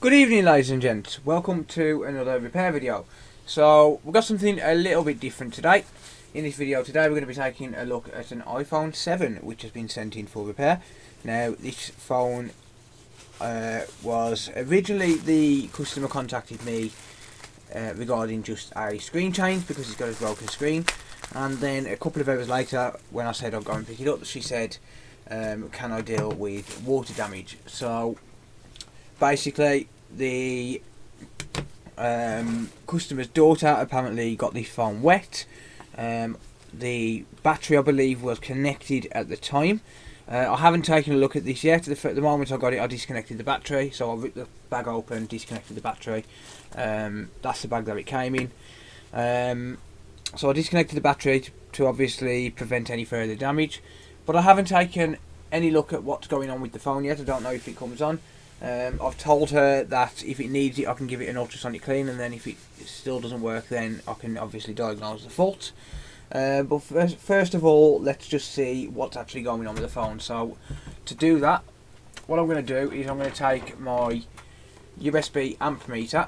Good evening, ladies and gents. Welcome to another repair video. So we've got something a little bit different today. In this video today we're going to be taking a look at an iPhone 7 which has been sent in for repair. Now this phone was originally, the customer contacted me regarding just a screen change because it's got a broken screen, and then a couple of hours later when I said I'll go and pick it up, she said can I deal with water damage. So basically, the customer's daughter apparently got this phone wet. The battery, I believe, was connected at the time. I haven't taken a look at this yet. The moment I got it, I disconnected the battery. So I ripped the bag open, disconnected the battery. That's the bag that it came in. So I disconnected the battery to obviously prevent any further damage. But I haven't taken any look at what's going on with the phone yet. I don't know if it comes on. I've told her that if it needs it, I can give it an ultrasonic clean, and then if it still doesn't work, then I can obviously diagnose the fault. But first of all, let's just see what's actually going on with the phone. So to do that, what I'm going to do is I'm going to take my USB amp meter.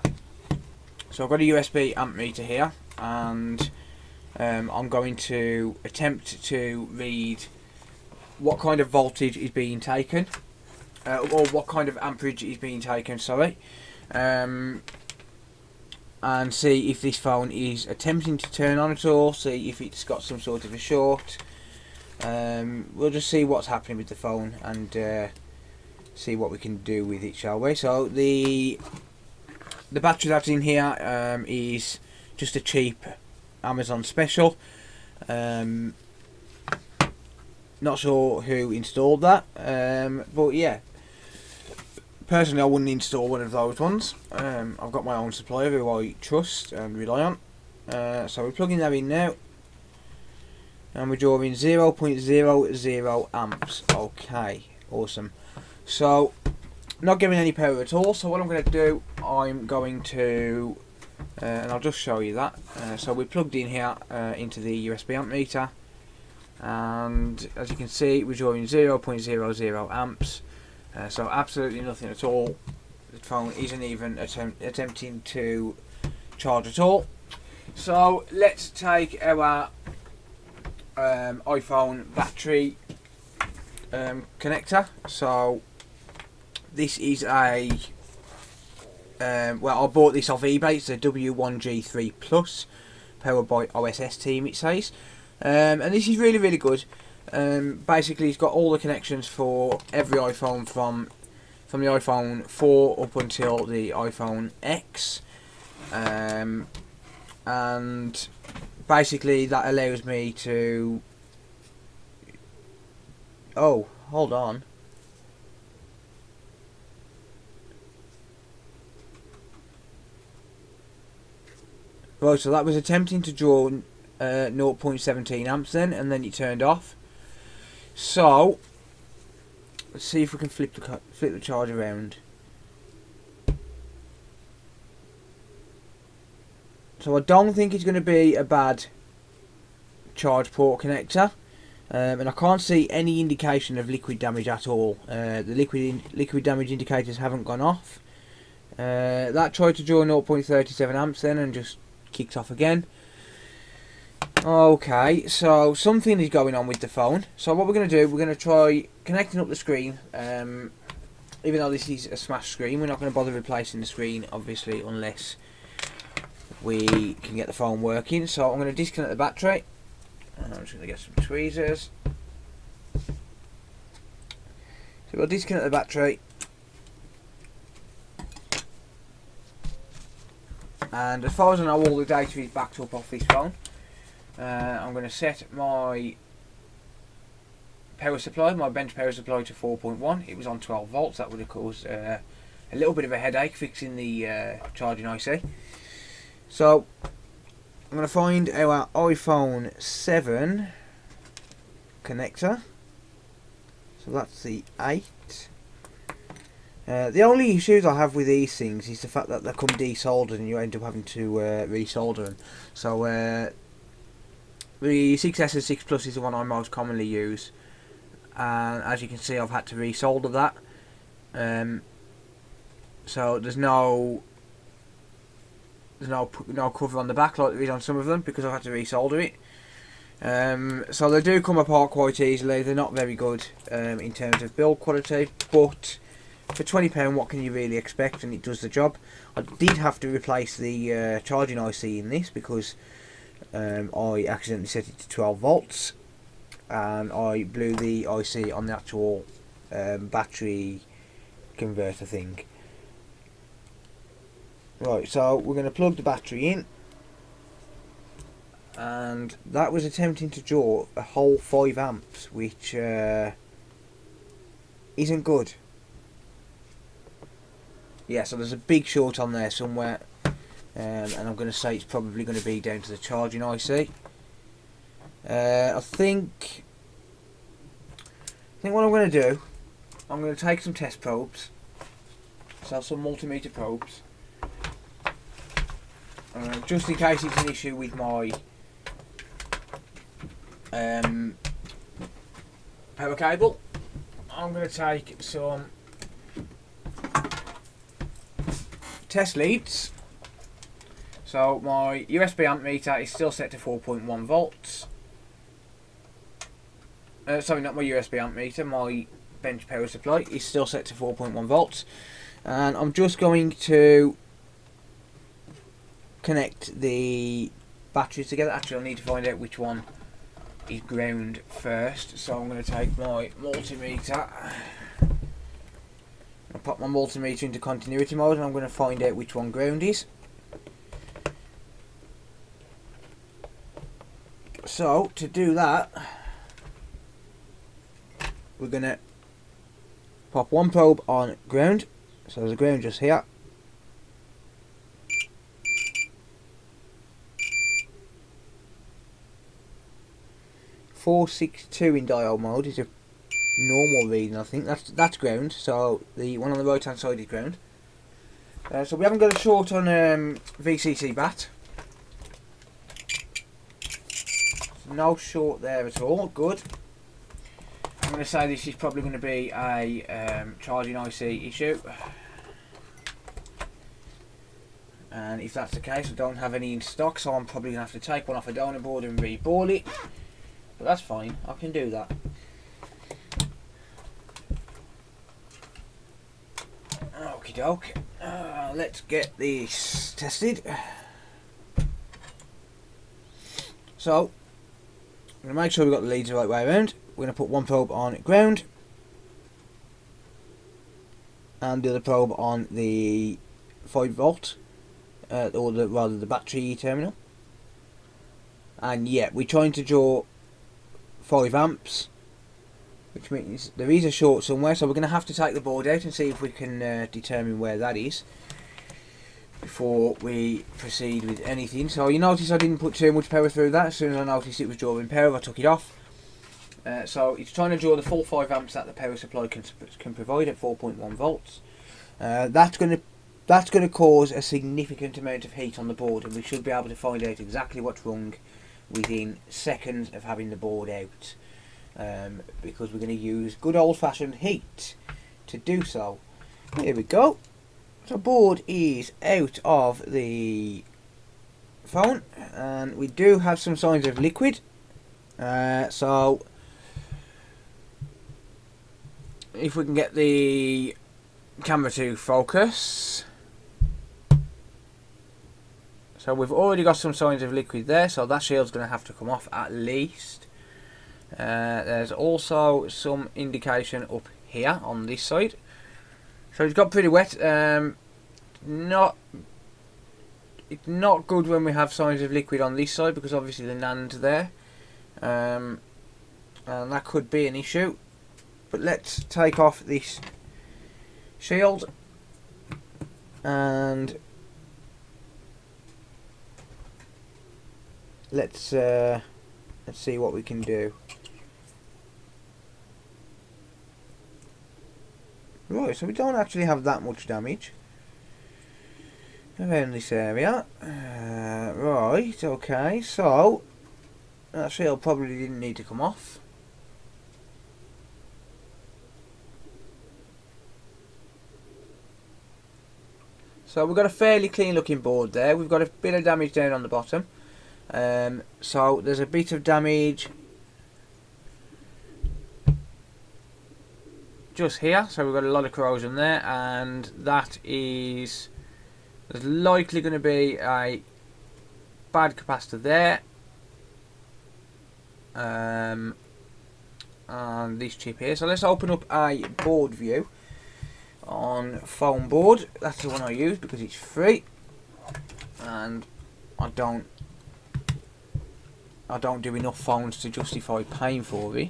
So I've got a USB amp meter here, and I'm going to attempt to read what kind of voltage is being taken, or what kind of amperage is being taken, sorry, and see if this phone is attempting to turn on at all, see if it's got some sort of a short. We'll just see what's happening with the phone and see what we can do with it, shall we? So the battery that's in here is just a cheap Amazon special. Not sure who installed that, but yeah, personally I wouldn't install one of those ones. I've got my own supplier who I trust and rely on. So we're plugging that in now, and we're drawing 0.00 amps. Okay, awesome. So not giving any power at all. So what I'm going to do, I'm going to and I'll just show you that. So we're plugged in here into the USB amp meter, and as you can see we're drawing 0.00 amps. So absolutely nothing at all. The phone isn't even attempting to charge at all. So let's take our iPhone battery connector. So this is a well, I bought this off eBay. It's a W1G3 Plus, powered by OSS team, it says. And this is really good. Basically, it's got all the connections for every iPhone from the iPhone 4 up until the iPhone X, and basically that allows me to. Oh, hold on. Right, so that was attempting to draw 0.17 amps then, and then it turned off. So let's see if we can flip the charge around. So I don't think it's going to be a bad charge port connector, and I can't see any indication of liquid damage at all. The liquid damage indicators haven't gone off. That tried to draw 0.37 amps then and just kicked off again. Okay, so something is going on with the phone. So what we're going to do, we're going to try connecting up the screen. Even though this is a smashed screen, we're not going to bother replacing the screen, obviously, unless we can get the phone working. So I'm going to disconnect the battery. I'm just going to get some tweezers. So we'll disconnect the battery. And as far as I know, all the data is backed up off this phone. I'm going to set my power supply, my bench power supply, to 4.1. It was on 12 volts. That would have caused a little bit of a headache fixing the charging IC. So I'm going to find our iPhone 7 connector. So that's the 8. The only issues I have with these things is the fact that they come desoldered and you end up having to resolder them. So the 6S and 6 Plus is the one I most commonly use, and as you can see I've had to resolder that. so there's no cover on the back like there is on some of them, because I've had to resolder it. So they do come apart quite easily. They're not very good in terms of build quality, but for £20 what can you really expect, and it does the job. I did have to replace the charging IC in this because I accidentally set it to 12 volts and I blew the IC on the actual battery converter thing. Right, so we're going to plug the battery in, and that was attempting to draw a whole 5 amps, which isn't good. Yeah, so there's a big short on there somewhere, and I'm going to say it's probably going to be down to the charging IC. I think what I'm going to do, I'm going to take some test probes, so some multimeter probes, just in case it's an issue with my power cable. I'm going to take some test leads. So my USB amp meter is still set to 4.1 volts. Sorry, not my USB amp meter, my bench power supply is still set to 4.1 volts. And I'm just going to connect the batteries together. Actually, I need to find out which one is ground first. So I'm going to take my multimeter. I'll pop my multimeter into continuity mode, and I'm going to find out which one ground is. So to do that, we're going to pop one probe on ground. So there's a ground just here. .462 in diode mode is a normal reading. I think that's ground. So the one on the right hand side is ground. So we haven't got a short on VCC bat. No short there at all. Good. I'm going to say this is probably going to be a charging IC issue. And if that's the case, I don't have any in stock, so I'm probably going to have to take one off a donor board and re-ball it. But that's fine, I can do that. Okie doke. Let's get this tested. So, I'm going to make sure we've got the leads the right way around. We're going to put one probe on ground and the other probe on the 5 volt, or rather the battery terminal. And yeah, we're trying to draw 5 amps, which means there is a short somewhere, so we're going to have to take the board out and see if we can determine where that is before we proceed with anything. So you notice I didn't put too much power through that. As soon as I noticed it was drawing power, I took it off. So it's trying to draw the full 5 amps that the power supply can provide at 4.1 volts. That's going to cause a significant amount of heat on the board, and we should be able to find out exactly what's wrong within seconds of having the board out, because we're going to use good old-fashioned heat to do so. Here we go. So board is out of the phone, and we do have some signs of liquid. So if we can get the camera to focus. So we've already got some signs of liquid there, so that shield's going to have to come off at least. There's also some indication up here on this side. So it's got pretty wet. It's not good when we have signs of liquid on this side, because obviously the NAND's there. And that could be an issue. But let's take off this shield and let's see what we can do. Right, so we don't actually have that much damage around this area. Right, okay, so that shield probably didn't need to come off. So we've got a fairly clean looking board there. We've got a bit of damage down on the bottom. So there's a bit of damage just here. So we've got a lot of corrosion there, and that is, there's likely going to be a bad capacitor there. And this chip here. So let's open up a board view on foam board. That's the one I use because it's free, and I don't do enough phones to justify paying for it.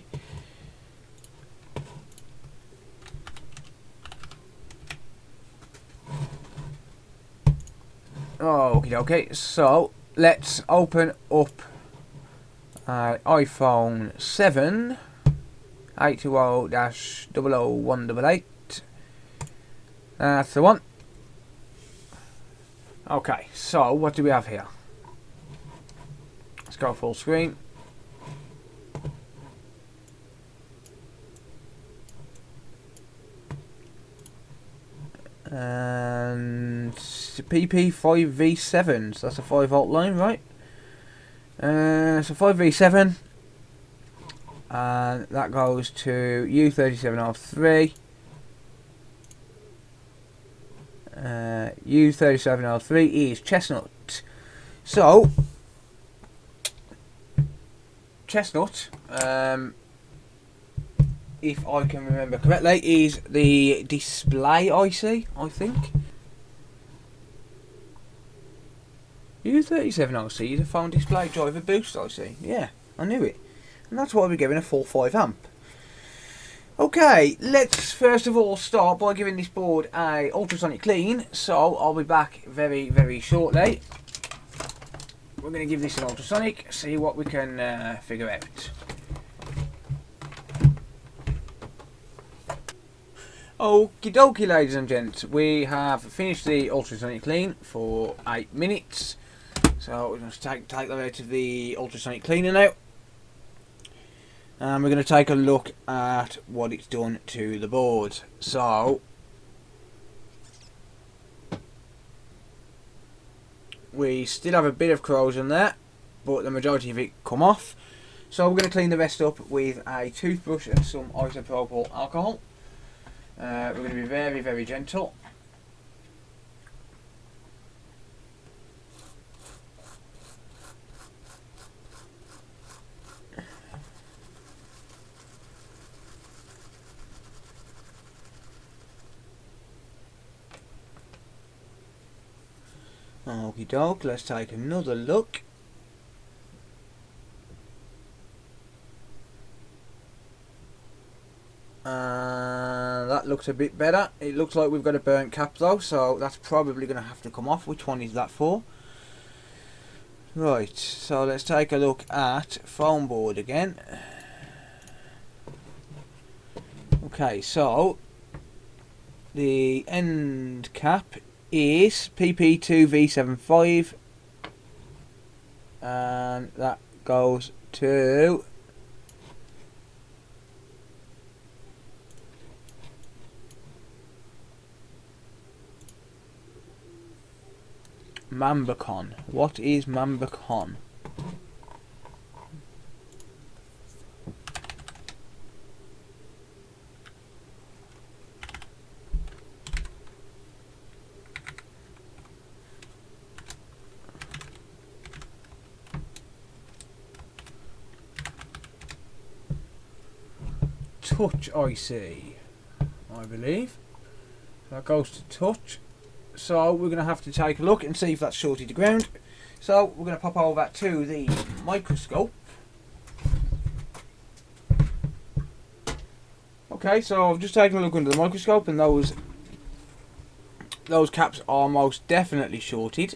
Oh, okay. So let's open up iPhone 7 820-00188. That's the one. Okay, so what do we have here? Let's go full screen. And PP5V7, so that's a 5-volt line, right? So 5V7, and that goes to U3703. U3703 is chestnut. So chestnut, if I can remember correctly, is the display IC, I think. U3703 is a phone display driver boost IC. Yeah, I knew it. And that's why we're giving a full 5 amp. Okay, let's first of all start by giving this board a ultrasonic clean. So I'll be back very, very shortly. We're going to give this an ultrasonic, see what we can figure out. Okie dokie, ladies and gents, we have finished the ultrasonic clean for 8 minutes. So we're going to take that out of the ultrasonic cleaner now. And we're going to take a look at what it's done to the board. So we still have a bit of corrosion there, but the majority of it come off. So we're going to clean the rest up with a toothbrush and some isopropyl alcohol. We're going to be very, very gentle. Okie doke, let's take another look. That looks a bit better. It looks like we've got a burnt cap though, so that's probably going to have to come off. Which one is that for? Right, so let's take a look at foam board again. Okay, so the end cap is PP2V75, and that goes to Mambacon. What is Mambacon? Touch IC, I believe. That goes to touch. So we're going to have to take a look and see if that's shorted to ground. So we're going to pop over to the microscope. Okay, so I've just taken a look under the microscope, and those caps are most definitely shorted.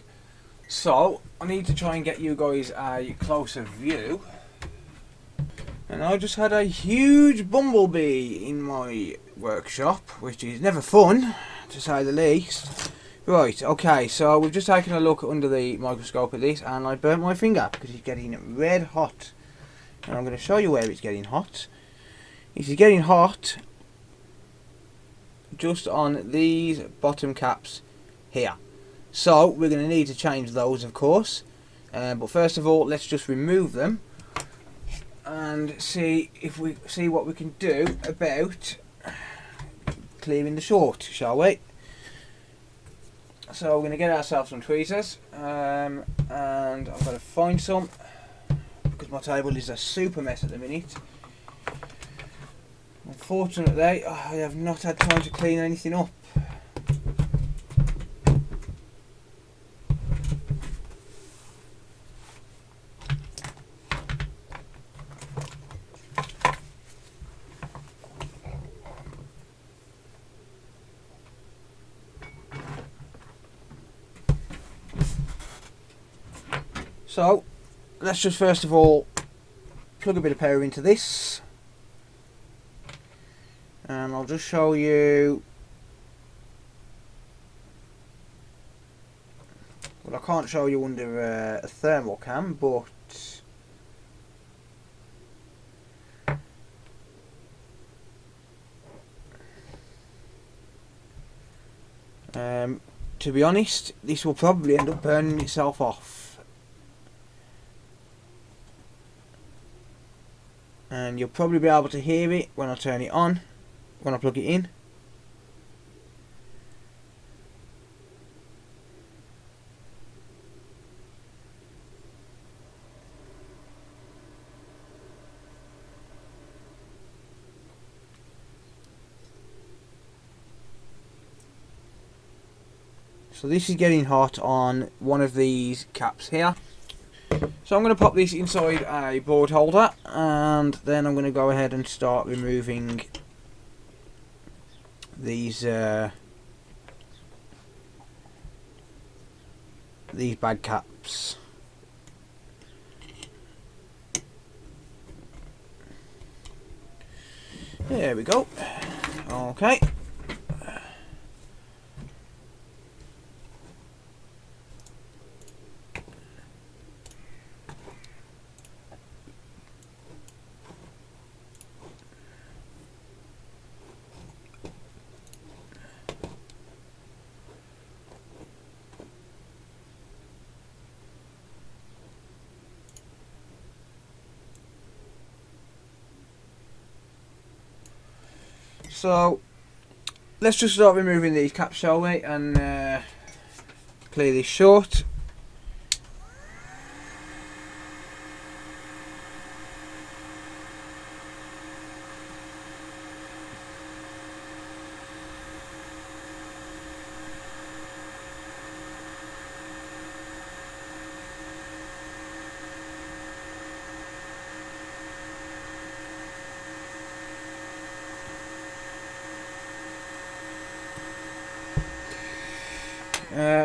So I need to try and get you guys a closer view. And I just had a huge bumblebee in my workshop, which is never fun, to say the least. Right, okay, so we've just taken a look under the microscope at this, and I burnt my finger because it's getting red hot. And I'm going to show you where it's getting hot. It is getting hot just on these bottom caps here. So we're going to need to change those, of course. But first of all, let's just remove them and see what we can do about clearing the short, shall we? So we're going to get ourselves some tweezers, and I've got to find some because my table is a super mess at the minute. Unfortunately, I have not had time to clean anything up. So, let's just first of all plug a bit of power into this, and I'll just show you. Well, I can't show you under a thermal cam, but to be honest, this will probably end up burning itself off. And you'll probably be able to hear it when I turn it on, when I plug it in. So this is getting hot on one of these caps here. So I'm going to pop this inside a board holder, and then I'm going to go ahead and start removing these bad caps. There we go. Okay. So let's just start removing these caps, shall we, and clear this short.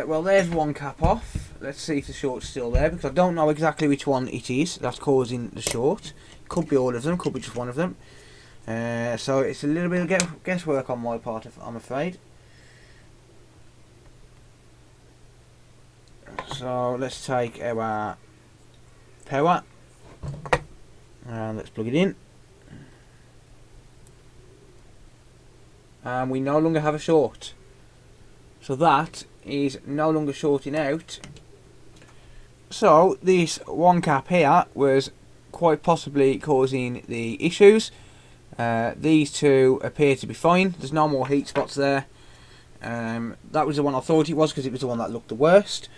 Well, there's one cap off. Let's see if the short's still there, because I don't know exactly which one it is that's causing the short. Could be all of them, could be just one of them. So it's a little bit of guesswork on my part, I'm afraid. So let's take our power and let's plug it in. And we no longer have a short. So that is no longer shorting out. So this one cap here was quite possibly causing the issues. These two appear to be fine. There's no more heat spots there. That was the one I thought it was, because it was the one that looked the worst.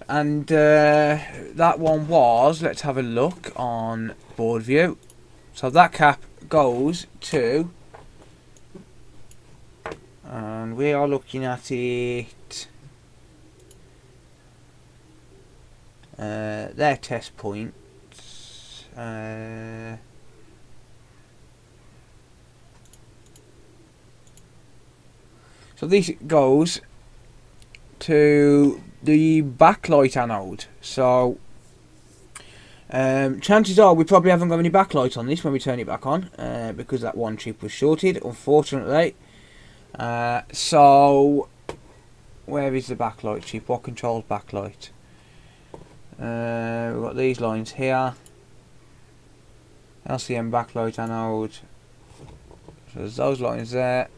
And that one was, let's have a look on board view. So that cap goes to, and we are looking at it, their test points, so this goes to the backlight anode. So chances are we probably haven't got any backlight on this when we turn it back on, because that one chip was shorted, unfortunately. So where is the backlight chip? What controls backlight? We've got these lines here. LCM backlight anode. So there's those lines there.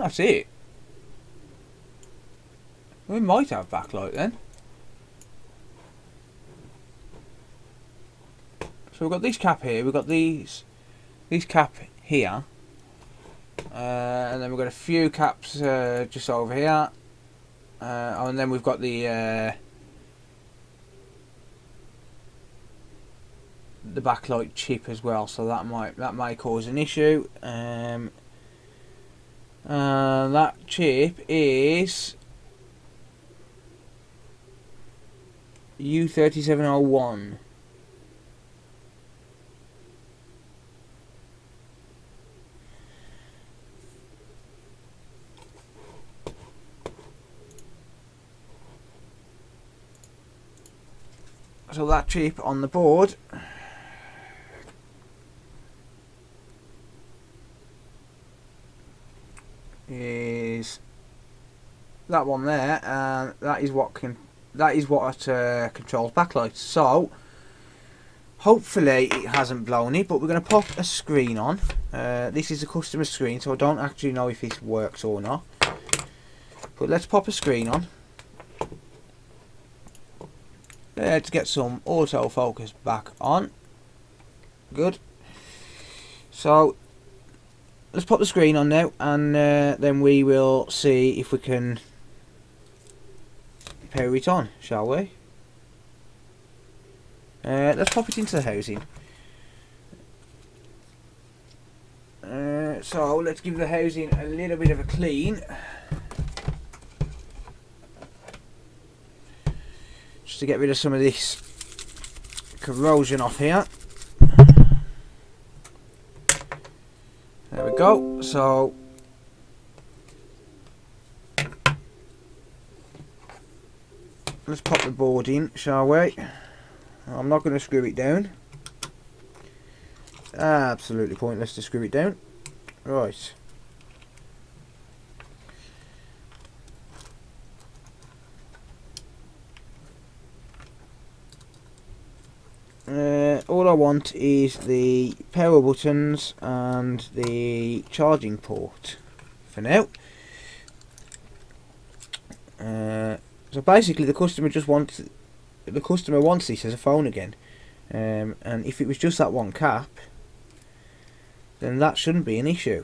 That's it. We might have backlight then. So we've got this cap here, we've got these cap here, and then we've got a few caps just over here, and then we've got the backlight chip as well. So that may cause an issue. That chip is U3701. So that chip on the board is that one there, and that is what controls backlights. So hopefully it hasn't blown it, but we're going to pop a screen on. This is a customer screen, so I don't actually know if this works or not. But let's pop a screen on. Let's get some autofocus back on. Good. So let's pop the screen on now, and then we will see if we can power it on, shall we? Let's pop it into the housing. So let's give the housing a little bit of a clean. Just to get rid of some of this corrosion off here. There we go. So let's pop the board in, shall we? I'm not going to screw it down. Absolutely pointless to screw it down. Right. All I want is the power buttons and the charging port for now. So basically, the customer wants this as a phone again, and if it was just that one cap, then that shouldn't be an issue,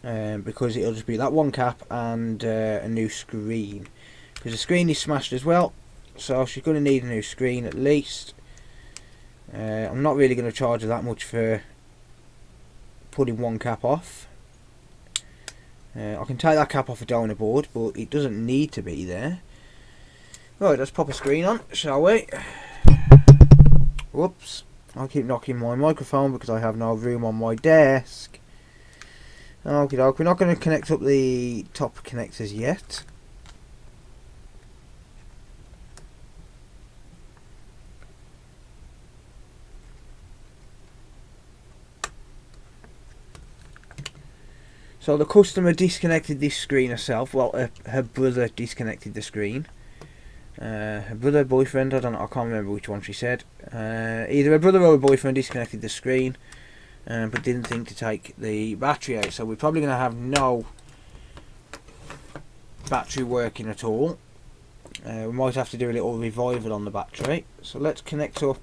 because it'll just be that one cap and a new screen, because the screen is smashed as well. So she's going to need a new screen at least. I'm not really going to charge her that much for putting one cap off. I can take that cap off a donor board, but it doesn't need to be there. Right, let's pop a screen on, shall we? Whoops. I'll keep knocking my microphone because I have no room on my desk. Okay, we're not going to connect up the top connectors yet. So the customer disconnected this screen herself. Well, her brother disconnected the screen. Her brother, boyfriend, I can't remember which one she said. Either her brother or her boyfriend disconnected the screen, but didn't think to take the battery out. So we're probably going to have no battery working at all. We might have to do a little revival on the battery. So let's connect up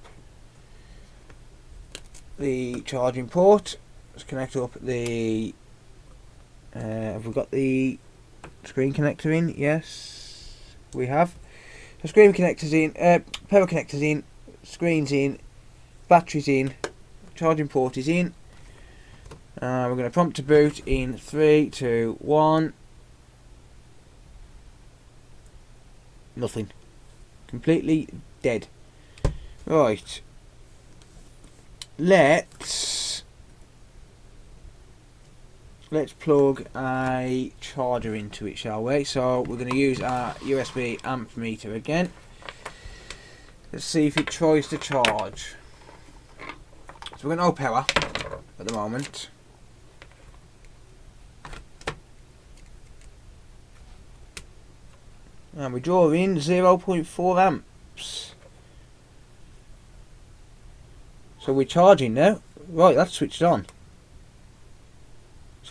the charging port. Let's connect up the... have we got the screen connector in? Yes, we have. So screen connectors in, power connectors in, screens in, batteries in, charging port is in. We're going to prompt to boot in 3, 2, 1. Nothing. Completely dead. Right. Let's plug a charger into it, shall we? So we're going to use our USB amp meter again. Let's see if it tries to charge. So we've got no power at the moment. And we draw in 0.4 amps. So we're charging now. Right, that's switched on.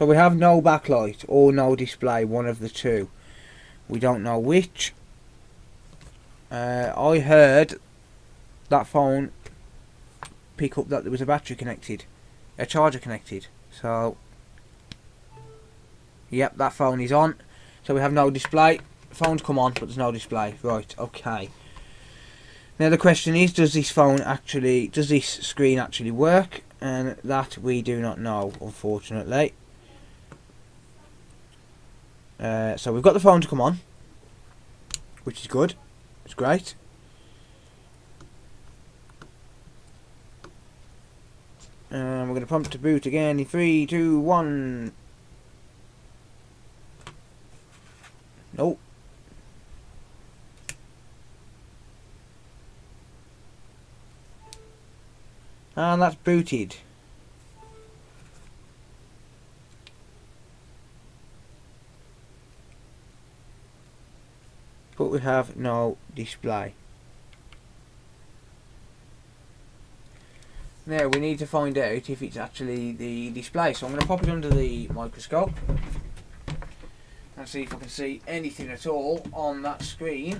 So we have no backlight or no display, one of the two. We don't know which. I heard that phone pick up that there was a battery connected, a charger connected. So, yep, that phone is on. So we have no display. Phone's come on, but there's no display. Right, okay. Now the question is, does this screen actually work? And that we do not know, unfortunately. So we've got the phone to come on, which is good. It's great. We're going to prompt to boot again in 3, 2, 1. Nope. And that's booted. But we have no display. Now we need to find out if it's actually the display. So I'm going to pop it under the microscope and see if I can see anything at all on that screen.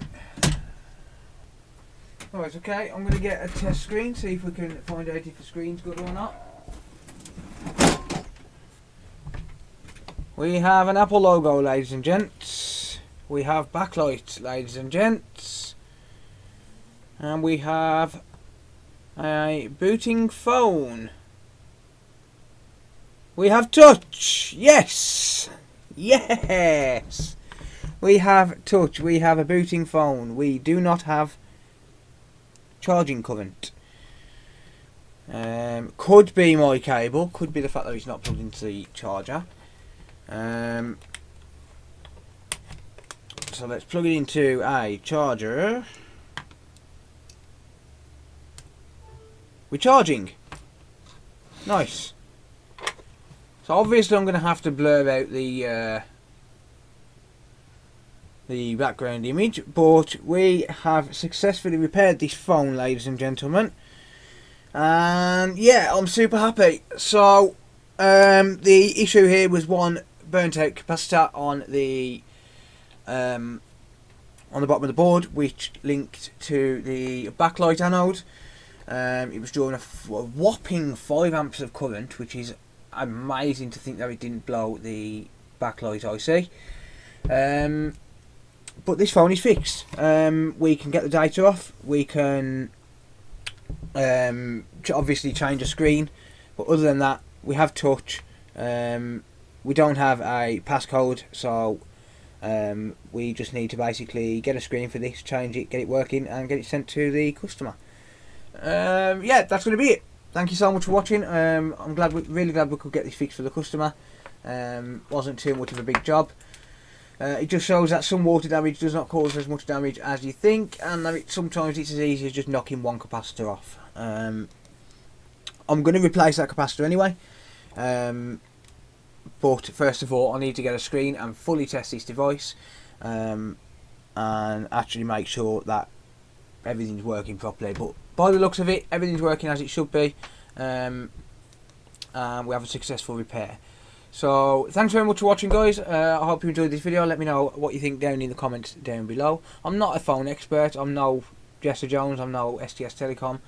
Right, okay, I'm going to get a test screen, see if we can find out if the screen's good or not. We have an Apple logo, ladies and gents. We have backlight, ladies and gents. And we have a booting phone. We have touch. Yes. Yes. We have touch. We have a booting phone. We do not have charging current. Could be my cable. Could be the fact that it's not plugged into the charger. So let's plug it into a charger. We're charging. Nice. So obviously I'm going to have to blur out the background image, but we have successfully repaired this phone, ladies and gentlemen. And yeah, I'm super happy. So the issue here was one burnt out capacitor on the bottom of the board, which linked to the backlight anode. It was drawing a whopping 5 amps of current, which is amazing to think that it didn't blow the backlight IC. But this phone is fixed. We can get the data off. We can obviously change the screen, but other than that, we have touch. We don't have a passcode, so we just need to basically get a screen for this, change it, get it working, and get it sent to the customer. Yeah, that's going to be it. Thank you so much for watching. I'm really glad we could get this fixed for the customer. Wasn't too much of a big job. It just shows that some water damage does not cause as much damage as you think, and that sometimes it's as easy as just knocking one capacitor off. I'm going to replace that capacitor anyway, but first of all I need to get a screen and fully test this device, and actually make sure that everything's working properly. But by the looks of it, everything's working as it should be, and we have a successful repair. So thanks very much for watching, guys. I hope you enjoyed this video. Let me know what you think down in the comments down below. I'm not a phone expert. I'm no Jester Jones. I'm no STS Telecom.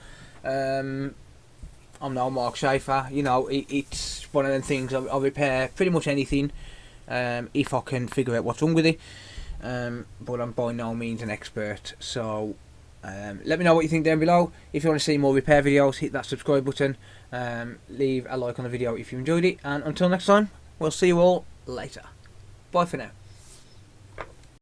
I'm no Mark Schaefer. You know, it's one of them things. I'll repair pretty much anything if I can figure out what's wrong with it. But I'm by no means an expert. So let me know what you think down below. If you want to see more repair videos, hit that subscribe button. Leave a like on the video if you enjoyed it, and until next time, we'll see you all later. Bye for now.